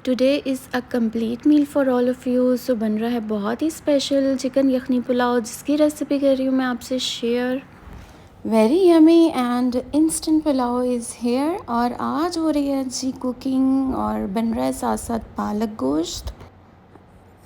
Today is a complete meal for all of you. So बन रहा है बहुत ही स्पेशल चिकन यखनी पुलाव, जिसकी रेसिपी कर रही हूँ मैं आपसे share. Very yummy and instant pulao is here. और आज हो रही है जी कुकिंग, और बन रहा है साथ साथ पालक गोश्त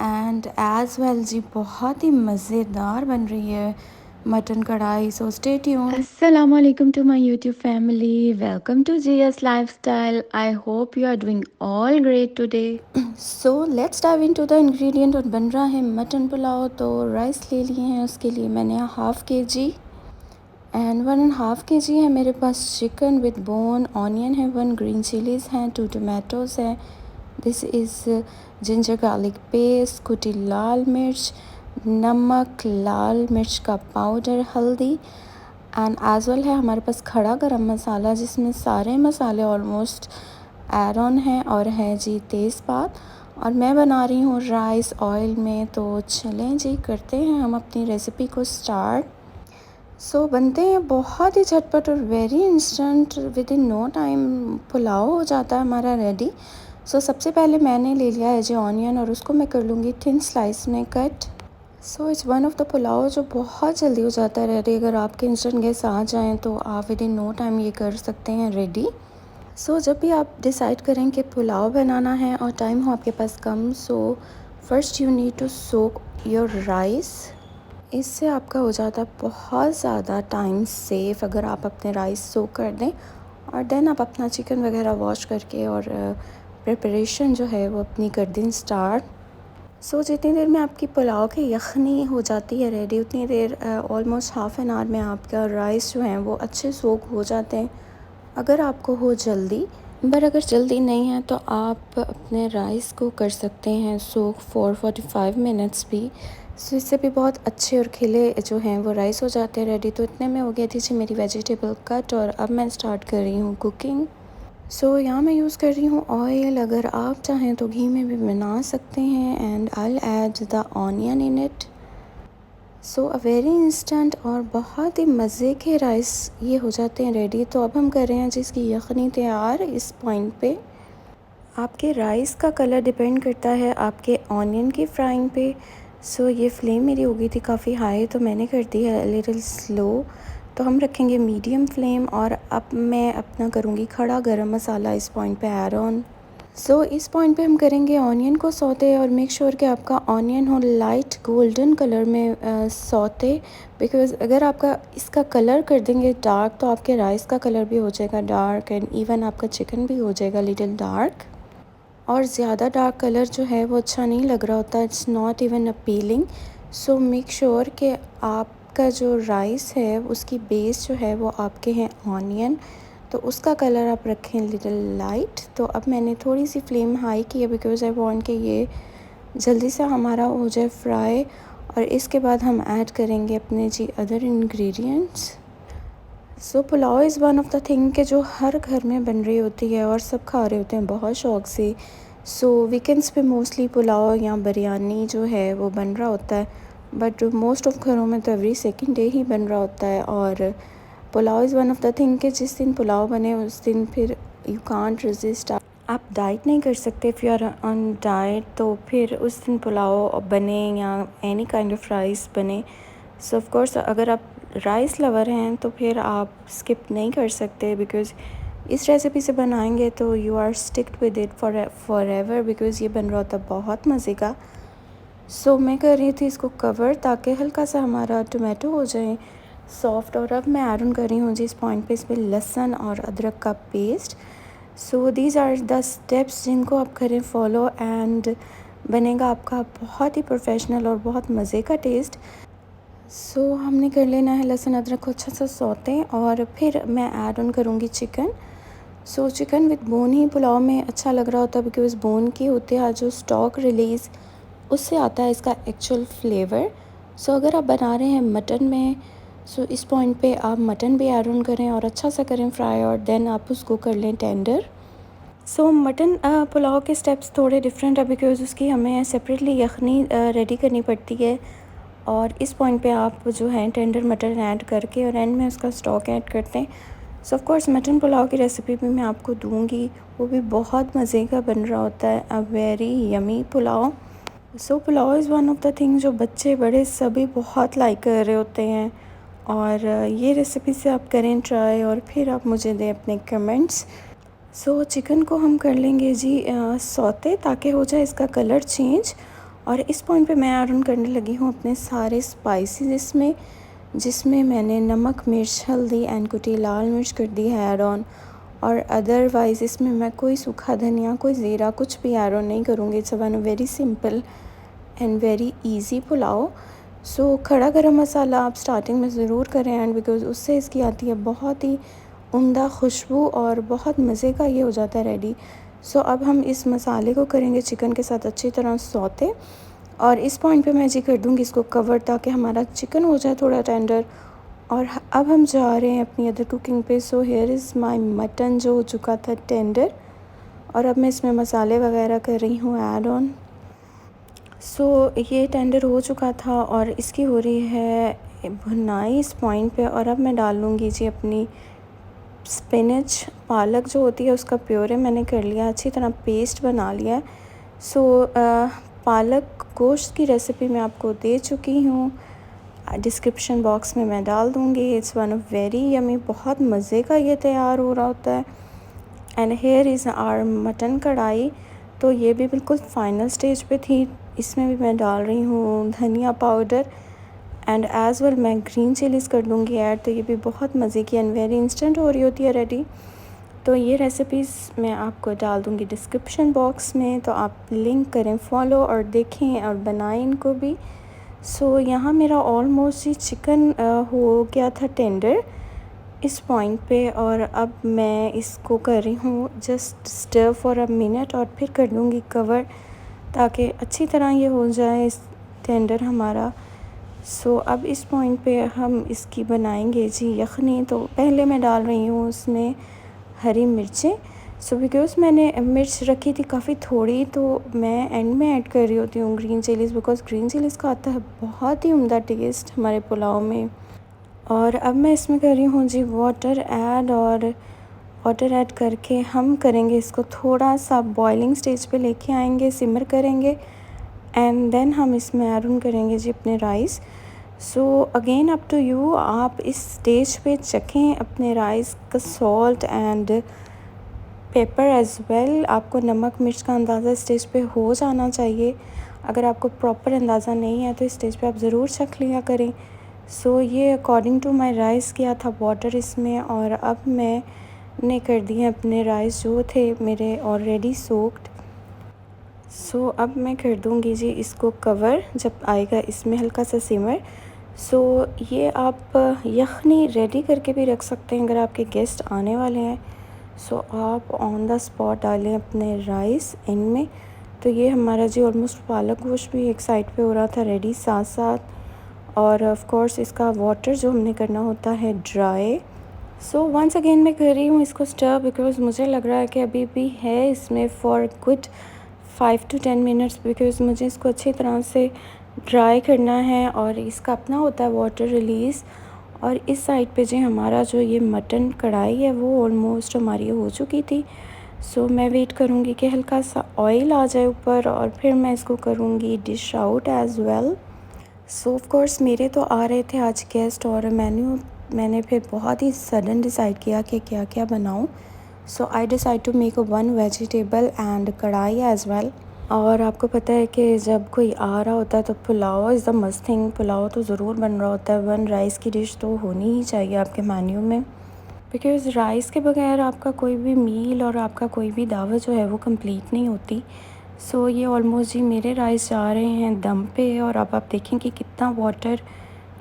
एंड एज वेल जी बहुत ही मज़ेदार बन रही है mutton kadhai. So stay tuned. अस्सलाम वालेकुम to my YouTube family, welcome to GS lifestyle. I hope you are doing all great today. So let's dive into the ingredient. और बन रहा है मटन पुलाव। तो राइस ले लिए हैं, उसके लिए मैंने हाफ़ के जी एंड 1.5 kg है मेरे पास चिकन विद बोन, ऑनियन है 1, ग्रीन चिलीज़ हैं 2, टोमेटोज़ हैं, this is ginger garlic paste, कुटी लाल मिर्च, नमक, लाल मिर्च का पाउडर, हल्दी एंड एज वेल है हमारे पास खड़ा गरम मसाला, जिसमें सारे मसाले ऑलमोस्ट ऐड ऑन हैं, और है जी तेज़पात। और मैं बना रही हूँ राइस ऑयल में। तो चलें जी करते हैं हम अपनी रेसिपी को स्टार्ट। सो बनते हैं बहुत ही झटपट और very instant, within no time pulao हो जाता है हमारा रेडी। सो सबसे पहले मैंने ले लिया है जी ऑनियन, और उसको मैं कर लूँगी थिन स्लाइस में cut. So it's one of the pulao जो बहुत जल्दी हो जाता है रेडी। अगर आपके इंस्टेंट गेस्ट आ जाएँ तो आप विद इन नो टाइम ये कर सकते हैं रेडी। सो जब भी आप डिसाइड करें कि पुलाव बनाना है और टाइम हो आपके पास कम, so first you need to soak your rice. इससे आपका हो जाता है बहुत ज़्यादा टाइम सेव अगर आप अपने राइस सोक कर दें, और देन आप अपना चिकन वगैरह वॉश करके और प्रिपरेशन जो है वो अपनी कर दें स्टार्ट। सो जितनी देर में आपकी पुलाव की यखनी हो जाती है रेडी, उतनी देर ऑलमोस्ट हाफ़ एन आवर में आपका राइस जो हैं वो अच्छे सोक हो जाते हैं, अगर आपको हो जल्दी। पर अगर जल्दी नहीं है तो आप अपने राइस को कर सकते हैं सोक फॉर 45 मिनट्स भी। सो इससे भी बहुत अच्छे और खिले जो हैं वो राइस हो जाते हैं रेडी। तो इतने में हो गई थी जी मेरी वेजिटेबल कट, और अब मैं स्टार्ट कर रही हूँ कुकिंग। सो यहाँ मैं यूज़ कर रही हूँ ऑयल, अगर आप चाहें तो घी में भी बना सकते हैं। And I will add the onion in it. So a very instant और बहुत ही मज़े के राइस ये हो जाते हैं रेडी। तो अब हम कर रहे हैं जिसकी यखनी तैयार। इस पॉइंट पे आपके राइस का कलर डिपेंड करता है आपके ऑनियन की फ्राइंग पे। सो ये फ्लेम मेरी हो गई थी काफ़ी हाई, तो मैंने कर दी है लिटिल स्लो। तो हम रखेंगे मीडियम फ्लेम, और अब मैं अपना करूँगी खड़ा गरम मसाला इस पॉइंट पे ऐड ऑन। सो इस पॉइंट पे हम करेंगे ऑनियन को सौते, और मेक श्योर कि आपका ऑनियन हो लाइट गोल्डन कलर में सौते। बिकॉज़ अगर आपका इसका कलर कर देंगे डार्क, तो आपके राइस का कलर भी हो जाएगा डार्क, एंड इवन आपका चिकन भी हो जाएगा लिटिल डार्क। और ज़्यादा डार्क कलर जो है वो अच्छा नहीं लग रहा होता, it's not even appealing. So make sure कि आपका जो राइस है उसकी बेस जो है वो आपके हैं ऑनियन, तो उसका कलर आप रखें लिटिल लाइट। तो अब मैंने थोड़ी सी फ्लेम हाई की है, बिकॉज़ आई वांट कि ये जल्दी से हमारा हो जाए फ्राई। और इसके बाद हम ऐड करेंगे अपने जी other ingredients. So pulao is one of the thing के जो हर घर में बन रही होती है और सब खा रहे होते हैं बहुत शौक़ से। सो वीकेंड्स पे मोस्टली पुलाव या बिरयानी जो है वो बन रहा होता है, बट मोस्ट ऑफ घरों में तो एवरी सेकंड डे ही बन रहा होता है। और pulao is one of the thing कि जिस दिन पुलाव बने उस दिन फिर यू कांट रेजिस्ट। आप डाइट नहीं कर सकते, if you are on diet, तो फिर उस दिन पुलाव बने या एनी काइंड ऑफ राइस बने। सो ऑफ कोर्स अगर आप राइस लवर हैं तो फिर आप स्किप नहीं कर सकते, बिकॉज़ इस रेसिपी से बनाएंगे तो you are sticked with it forever, because ये बन रहा होता बहुत मज़े का। सो मैं कर रही थी इसको कवर, ताकि हल्का सा हमारा टोमेटो हो जाए सॉफ्ट। और अब मैं ऐड ऑन कर रही हूँ जी इस पॉइंट पे इसमें लहसुन और अदरक का paste. So these are the steps जिनको आप करें फॉलो, एंड बनेगा आपका बहुत ही प्रोफेशनल और बहुत मज़े का टेस्ट। सो हमने कर लेना है लहसुन अदरक को अच्छा सा सौते, और फिर मैं ऐड ऑन करूँगी chicken. So chicken with bone ही पुलाव में अच्छा लग रहा होता है, बिकॉज़ बोन की होते हैं जो स्टॉक रिलीज़, उससे आता है इसका एक्चुअल फ्लेवर। सो अगर आप बना रहे हैं मटन में, सो इस पॉइंट पे आप मटन भी ऐड ऑन करें और अच्छा सा करें फ्राई, और देन आप उसको कर लें टेंडर। सो मटन पुलाव के स्टेप्स थोड़े डिफरेंट है, बिकॉज़ उसकी हमें सेपरेटली यखनी रेडी करनी पड़ती है, और इस पॉइंट पे आप जो है टेंडर मटन ऐड करके और एंड में उसका स्टॉक ऐड करते हैं। सो ऑफ कोर्स मटन पुलाव की रेसिपी भी मैं आपको दूंगी, वो भी बहुत मज़े का बन रहा होता है, a very yummy pulao. So pulao is one of the thing जो बच्चे बड़े सभी बहुत लाइक कर रहे होते हैं, और ये रेसिपी से आप करें ट्राई और फिर आप मुझे दें अपने कमेंट्स। सो चिकन को हम कर लेंगे जी सौते, ताकि हो जाए इसका कलर चेंज। और इस पॉइंट पे मैं ऐड ऑन करने लगी हूँ अपने सारे स्पाइसेस इसमें, जिसमें मैंने नमक, मिर्च, हल्दी एंड कुटी लाल मिर्च कर दी है ऐड ऑन। और अदरवाइज़ इसमें मैं कोई सूखा धनिया, कोई ज़ीरा कुछ भी ऐड ऑन नहीं करूँगी। It's one very simple and very easy pulao. So खड़ा गरम मसाला आप स्टार्टिंग में ज़रूर करें, एंड बिकॉज़ उससे इसकी आती है बहुत ही उम्दा खुशबू और बहुत मज़े का ये हो जाता है रेडी। सो अब हम इस मसाले को करेंगे चिकन के साथ अच्छी तरह सौते, और इस पॉइंट पे मैं जी कर दूँगी इसको कवर, ताकि हमारा चिकन हो जाए थोड़ा टेंडर। और अब हम जा रहे हैं अपनी अदर कुकिंग पे। So here is my mutton जो हो चुका था टेंडर, और अब मैं इसमें मसाले वगैरह कर रही हूँ ऐड ऑन। सो ये टेंडर हो चुका था और इसकी हो रही है भुनाई इस पॉइंट पे। और अब मैं डाल लूँगी जी अपनी स्पिनच, पालक जो होती है उसका प्योरे मैंने कर लिया, अच्छी तरह पेस्ट बना लिया है। सो पालक गोश्त की रेसिपी मैं आपको दे चुकी हूँ, डिस्क्रिप्शन बॉक्स में मैं डाल दूँगी। It's one of very yummy, बहुत मज़े का ये तैयार हो रहा होता है। And here is our mutton kadhai, तो ये भी बिल्कुल फाइनल स्टेज पे थी। इसमें भी मैं डाल रही हूँ धनिया पाउडर, एंड एज़ वेल मैं ग्रीन चिलीज़ कर दूँगी ऐड, तो ये भी बहुत मज़े की एंड वेरी इंस्टेंट हो रही होती है रेडी। तो ये रेसिपीज़ मैं आपको डाल दूँगी डिस्क्रिप्शन बॉक्स में, तो आप लिंक करें फॉलो और देखें और बनाएं इनको भी। सो यहाँ मेरा ऑलमोस्ट ही चिकन हो गया था टेंडर इस पॉइंट पे, और अब मैं इसको कर रही हूँ just stir for a minute और फिर कर दूँगी कवर, ताकि अच्छी तरह ये हो जाए इस टेंडर हमारा। सो अब इस पॉइंट पे हम इसकी बनाएंगे जी यखनी। तो पहले मैं डाल रही हूँ उसमें हरी मिर्चें। सो बिकॉज़ मैंने मिर्च रखी थी काफ़ी थोड़ी, तो मैं एंड में ऐड कर रही होती हूँ green chillies, because green chillies का आता है बहुत ही उम्दा टेस्ट हमारे पुलाव में। और अब मैं इसमें कर रही हूँ जी वाटर ऐड, और वाटर ऐड करके हम करेंगे इसको थोड़ा सा बॉइलिंग स्टेज पे लेके आएंगे, सिमर करेंगे, एंड देन हम इसमें ऐड ऑन करेंगे जी अपने rice. So again up to you, आप इस स्टेज पे चखें अपने राइस का salt and pepper as well. आपको नमक मिर्च का अंदाज़ा स्टेज पे हो जाना चाहिए। अगर आपको प्रॉपर अंदाज़ा नहीं है तो इस स्टेज पे आप ज़रूर चख लिया करें। सो ये अकॉर्डिंग टू माय राइस किया था वाटर इसमें, और अब मैंने कर दिए अपने राइस जो थे मेरे ऑलरेडी सोक्ड। सो अब मैं कर दूँगी जी इसको कवर, जब आएगा इसमें हल्का सा सिमर। सो ये आप यखनी रेडी करके भी रख सकते हैं अगर आपके गेस्ट आने वाले हैं। सो आप ऑन द स्पॉट डालें अपने राइस इनमें। तो ये हमारा जी ऑलमोस्ट पालक गोश्त भी एक साइड पे हो रहा था रेडी साथ साथ, और ऑफ कोर्स इसका वाटर जो हमने करना होता है ड्राई। सो वंस अगेन मैं कर रही हूँ इसको स्टर, बिकॉज़ मुझे लग रहा है कि अभी भी है इसमें for good 5 to 10 minutes, because मुझे इसको अच्छी तरह से ड्राई करना है और इसका अपना होता है वाटर रिलीज़। और इस साइड पे जो हमारा जो ये मटन कढ़ाई है वो ऑलमोस्ट हमारी हो चुकी थी। सो मैं वेट करूँगी कि हल्का सा ऑयल आ जाए ऊपर, और फिर मैं इसको करूँगी dish out as well. So of course मेरे तो आ रहे थे आज गेस्ट, और मैंने फिर बहुत ही सडन डिसाइड किया कि क्या क्या बनाऊँ। So I decide to make a one vegetable and kadhai as well. और आपको पता है कि जब कोई आ रहा होता है तो pulao is the must thing, pulao तो ज़रूर बन रहा होता है। वन राइस की डिश तो होनी ही चाहिए आपके मेन्यू में, बिकॉज़ राइस के बगैर आपका कोई भी मील और आपका कोई भी दावत जो है वो कंप्लीट नहीं होती। सो ये ऑलमोस्ट जी मेरे राइस जा रहे हैं दम पे, और अब आप देखें कि कितना वाटर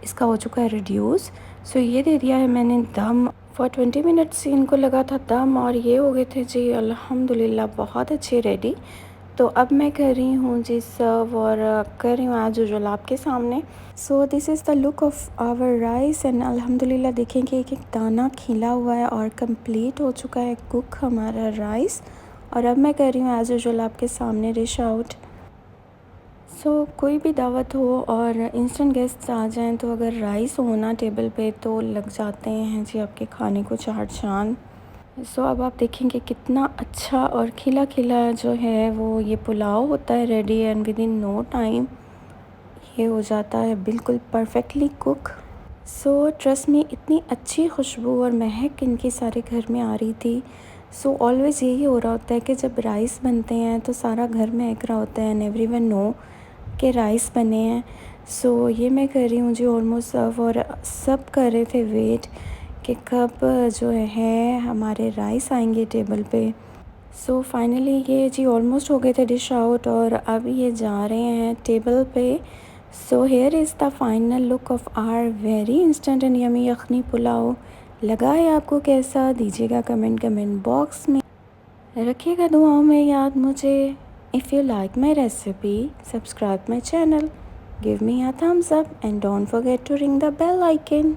इसका हो चुका है रिड्यूस। सो ये दे दिया है मैंने दम फॉर 20 मिनट्स, इनको लगा था दम, और ये हो गए थे जी अल्हम्दुलिल्लाह बहुत अच्छे रेडी। तो अब मैं कर रही हूँ जी सर्व, और कर रही हूँ एज यूजुअल आपके सामने। So this is the look of our rice, and अल्हम्दुलिल्लाह देखें कि एक एक दाना खिला हुआ है और कंप्लीट हो चुका है कुक हमारा राइस। और अब मैं कर रही हूँ एज यूजुअल आपके सामने डिश आउट। कोई भी दावत हो और इंस्टेंट गेस्ट्स आ जाएं तो अगर राइस हो ना टेबल पे तो लग जाते हैं जी आपके खाने को चार चाँद। अब आप देखेंगे कितना अच्छा और खिला खिला जो है वो ये पुलाव होता है ready, and within no time ये हो जाता है बिल्कुल परफेक्टली कुक। ट्रस्ट मी, इतनी अच्छी खुशबू और महक इनकी सारे घर में आ रही थी। ऑलवेज़ यही हो रहा होता है कि जब राइस बनते हैं तो सारा घर महक रहा होता है एंड एवरीवन नो के राइस बने हैं। ये मैं कर रही हूँ जी ऑलमोस्ट सर्व, और सब कर रहे थे वेट कि कब जो है हमारे राइस आएंगे टेबल पे। फाइनली ये जी ऑलमोस्ट हो गए थे डिश आउट और अब ये जा रहे हैं टेबल पे। Here is the final look of our very instant and yummy yakhni pulao. लगा है आपको कैसा? दीजिएगा कमेंट बॉक्स में। रखिएगा दुआओं में याद मुझे। If you like my recipe, subscribe my channel, give me a thumbs up and don't forget to ring the bell icon.